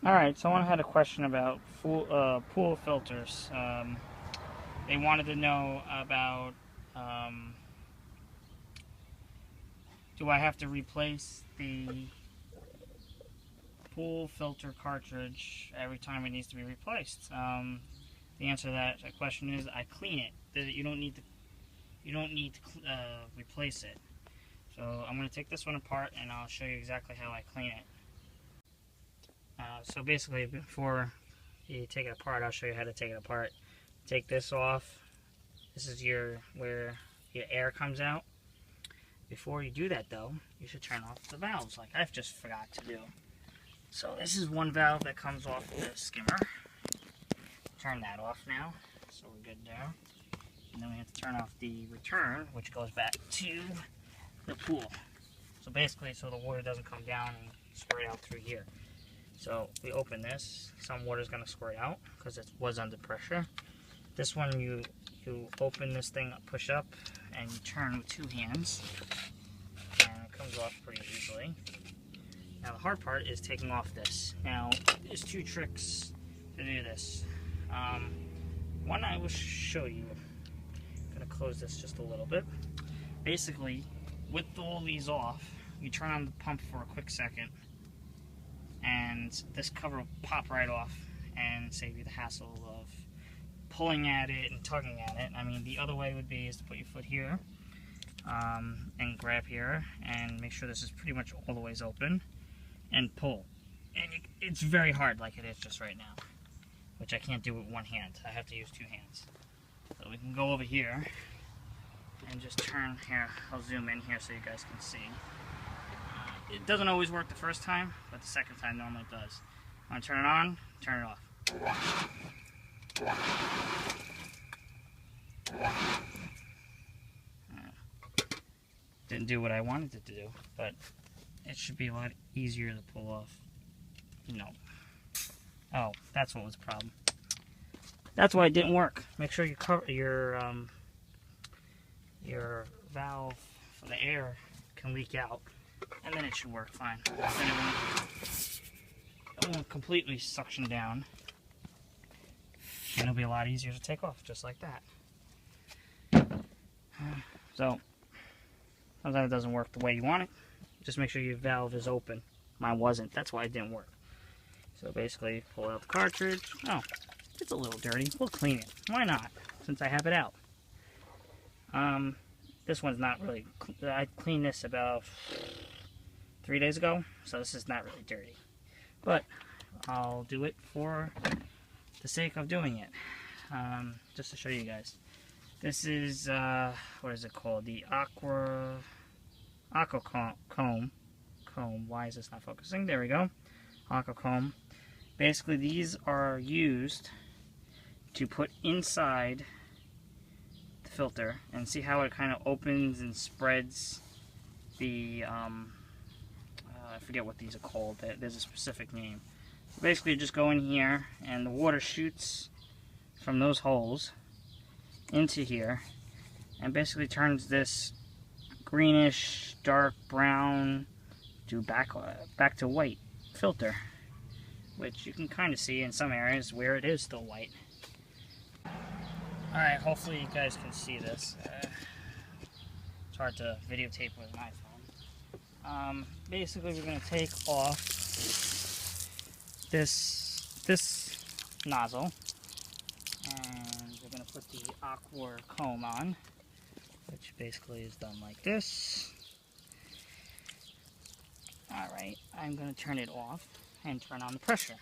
Alright, someone had a question about pool filters. They wanted to know about um, do I have to replace the pool filter cartridge every time it needs to be replaced? The answer to that question is I clean it. You don't need to replace it. So I'm going to take this one apart and I'll show you exactly how I clean it. So basically, before you take it apart, I'll show you how to take it apart. Take this off. This is where your air comes out. Before you do that though, you should turn off the valves like I've just forgot to do. So this is one valve that comes off the skimmer. Turn that off now, so we're good there. And then we have to turn off the return, which goes back to the pool. So basically, so the water doesn't come down and squirt out through here. So we open this, some water is going to squirt out because it was under pressure. This one you open this thing, push up, and you turn with two hands, and it comes off pretty easily. Now the hard part is taking off this. Now there's two tricks to do this. One I will show you. I'm going to close this just a little bit. Basically, with all these off, you turn on the pump for a quick second, and this cover will pop right off and save you the hassle of pulling at it and tugging at it. I mean, the other way would be is to put your foot here and grab here and make sure this is pretty much all the ways open and pull. And it's very hard like it is just right now, which I can't do with one hand. I have to use two hands. So we can go over here and just turn here. I'll zoom in here so you guys can see. It doesn't always work the first time, but the second time normally it does. Want to turn it on, turn it off. Didn't do what I wanted it to do, but it should be a lot easier to pull off. No. Oh, that's what was the problem. That's why it didn't work. Make sure you cover your valve for the air can leak out, and then it should work fine. Then it won't completely suction down, and it'll be a lot easier to take off, just like that. So, sometimes it doesn't work the way you want it. Just make sure your valve is open. Mine wasn't. That's why it didn't work. So basically, pull out the cartridge. Oh, it's a little dirty. We'll clean it. Why not? Since I have it out. This one's not really. I cleaned this about 3 days ago, so this is not really dirty. But I'll do it for the sake of doing it, just to show you guys. This is what is it called? The Aqua Comb. Why is this not focusing? There we go. Aqua Comb. Basically, these are used to put inside the filter, and see how it kind of opens and spreads the I forget what these are called. There's a specific name. Basically, you just go in here, and the water shoots from those holes into here, and basically turns this greenish, dark brown to back to white filter, which you can kind of see in some areas where it is still white. Alright, hopefully you guys can see this. It's hard to videotape with an iPhone. Basically, we're going to take off this nozzle, and we're going to put the Aqua Comb on, which basically is done like this. Alright, I'm going to turn it off and turn on the pressure.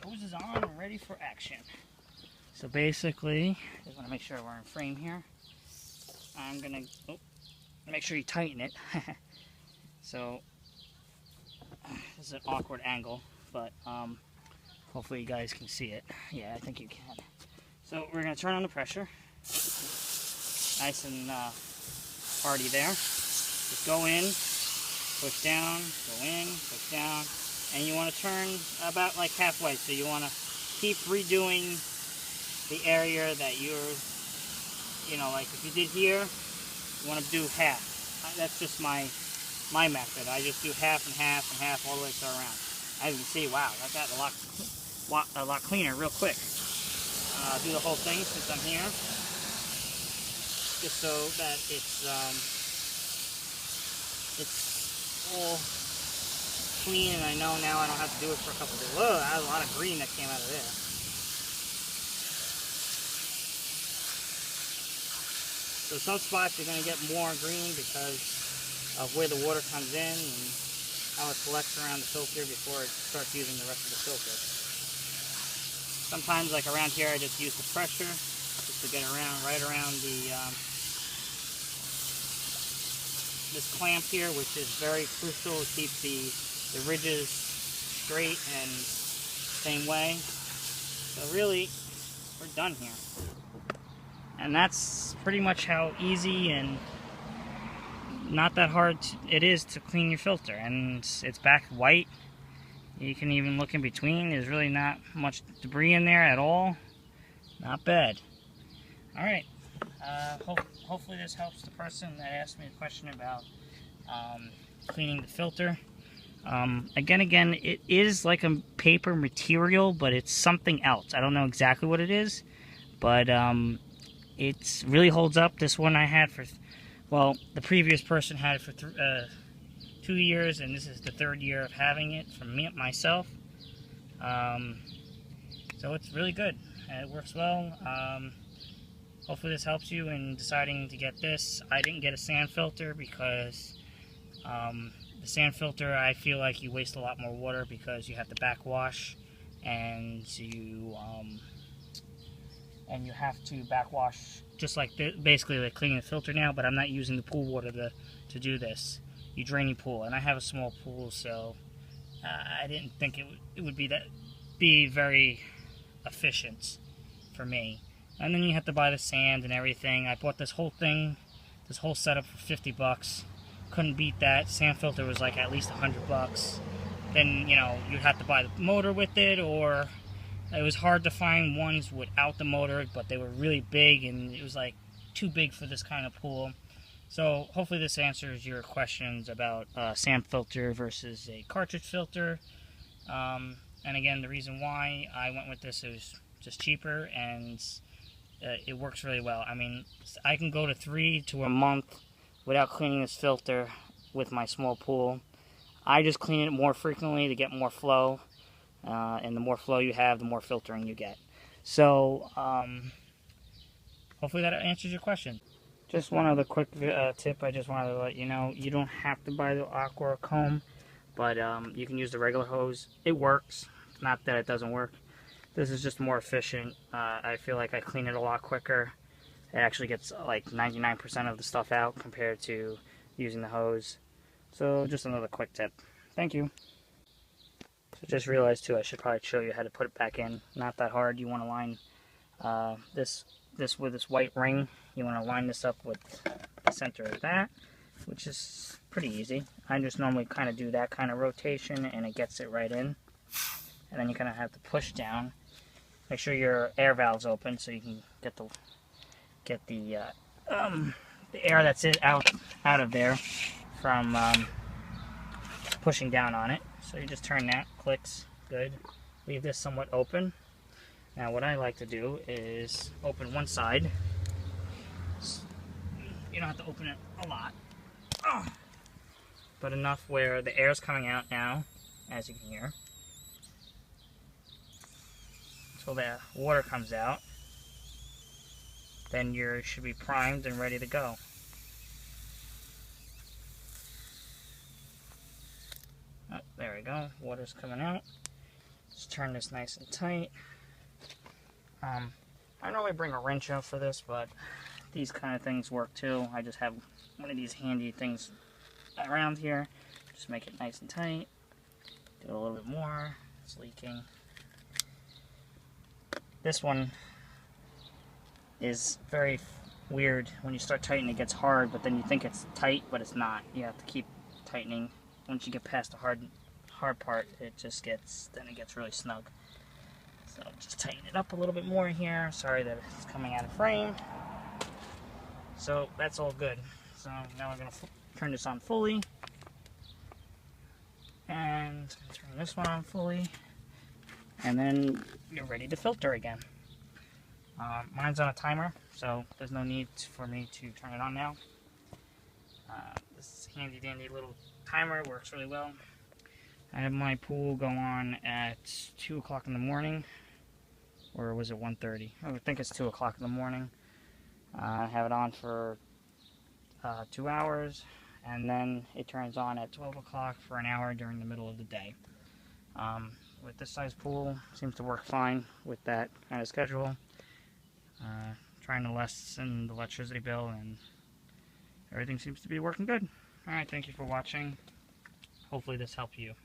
Hose is on and ready for action. So basically, just want to make sure we're in frame here. I'm going to make sure you tighten it. So, this is an awkward angle, but hopefully you guys can see it. Yeah, I think you can. So we're going to turn on the pressure. Nice and hearty there. Just go in, push down, go in, push down, and you want to turn about like halfway. So you want to keep redoing the area that you're, like if you did here, you want to do half. That's just my my method. I just do half and half and half all the way around. As you can see, wow, that got a lot cleaner real quick. I'll do the whole thing since I'm here, just so that it's all clean, and I know now I don't have to do it for a couple of days. Whoa, that was a lot of green that came out of there. So some spots you're going to get more green because of where the water comes in and how it collects around the filter before it starts using the rest of the filter. Sometimes, like around here, I just use the pressure just to get around, right around the this clamp here, which is very crucial to keep the ridges straight and same way. So really, we're done here. And that's pretty much how easy and not that hard it is to clean your filter. And it's back white. You can even look in between. There's really not much debris in there at all. Not bad. Alright. Hopefully this helps the person that asked me a question about cleaning the filter. Again, it is like a paper material, but it's something else. I don't know exactly what it is, but it really holds up. This one I had for, well, the previous person had it for 2 years, and this is the 3rd year of having it for myself. So it's really good. It works well. Hopefully this helps you in deciding to get this. I didn't get a sand filter because the sand filter, I feel like you waste a lot more water because you have to backwash, and you have to backwash just like basically like cleaning the filter now. But I'm not using the pool water to do this. You drain your pool, and I have a small pool, so I didn't think it would be very efficient for me. And then you have to buy the sand and everything. I bought this whole thing, this whole setup for 50 bucks. Couldn't beat that. Sand filter was like at least 100 bucks. Then, you know, you'd have to buy the motor with it, or it was hard to find ones without the motor, but they were really big, and it was like too big for this kind of pool. So hopefully this answers your questions about sand filter versus a cartridge filter. And again, the reason why I went with this, it was just cheaper, and it works really well. I mean, I can go to 3 to a month without cleaning this filter with my small pool. I just clean it more frequently to get more flow, and the more flow you have, the more filtering you get. So hopefully that answers your question. Just one other quick tip I just wanted to let you know. You don't have to buy the Aqua comb, but you can use the regular hose. It works. It's not that it doesn't work. This is just more efficient. I feel like I clean it a lot quicker. It actually gets like 99% of the stuff out compared to using the hose. So just another quick tip. Thank you. So just realized too, I should probably show you how to put it back in. Not that hard. You want to line this with this white ring. You want to line this up with the center of that, which is pretty easy. I just normally kind of do that kind of rotation, and it gets it right in. And then you kind of have to push down. Make sure your air valve's open so you can get the air that's out of there from pushing down on it. So you just turn that, clicks, good. Leave this somewhat open. Now what I like to do is open one side. You don't have to open it a lot, but enough where the air is coming out now, as you can hear. So the water comes out. Then you should be primed and ready to go. Oh, there we go. Water's coming out. Just turn this nice and tight. I normally bring a wrench out for this, but these kind of things work too. I just have one of these handy things around here. Just make it nice and tight. Do a little bit more. It's leaking. This one is very weird. When you start tightening, it gets hard, but then you think it's tight, but it's not. You have to keep tightening. Once you get past the hard part, it just gets really snug. So just tighten it up a little bit more here. Sorry that it's coming out of frame. So that's all good. So now we're going to turn this on fully. And turn this one on fully. And then you're ready to filter again. Mine's on a timer, so there's no need for me to turn it on now. This handy dandy little timer works really well. I have my pool go on at 2 o'clock in the morning, or was it 1:30? I think it's 2 o'clock in the morning. I have it on for 2 hours, and then it turns on at 12 o'clock for an hour during the middle of the day. With this size pool, seems to work fine with that kind of schedule. Trying to lessen the electricity bill, and everything seems to be working good. Alright, thank you for watching. Hopefully this helped you.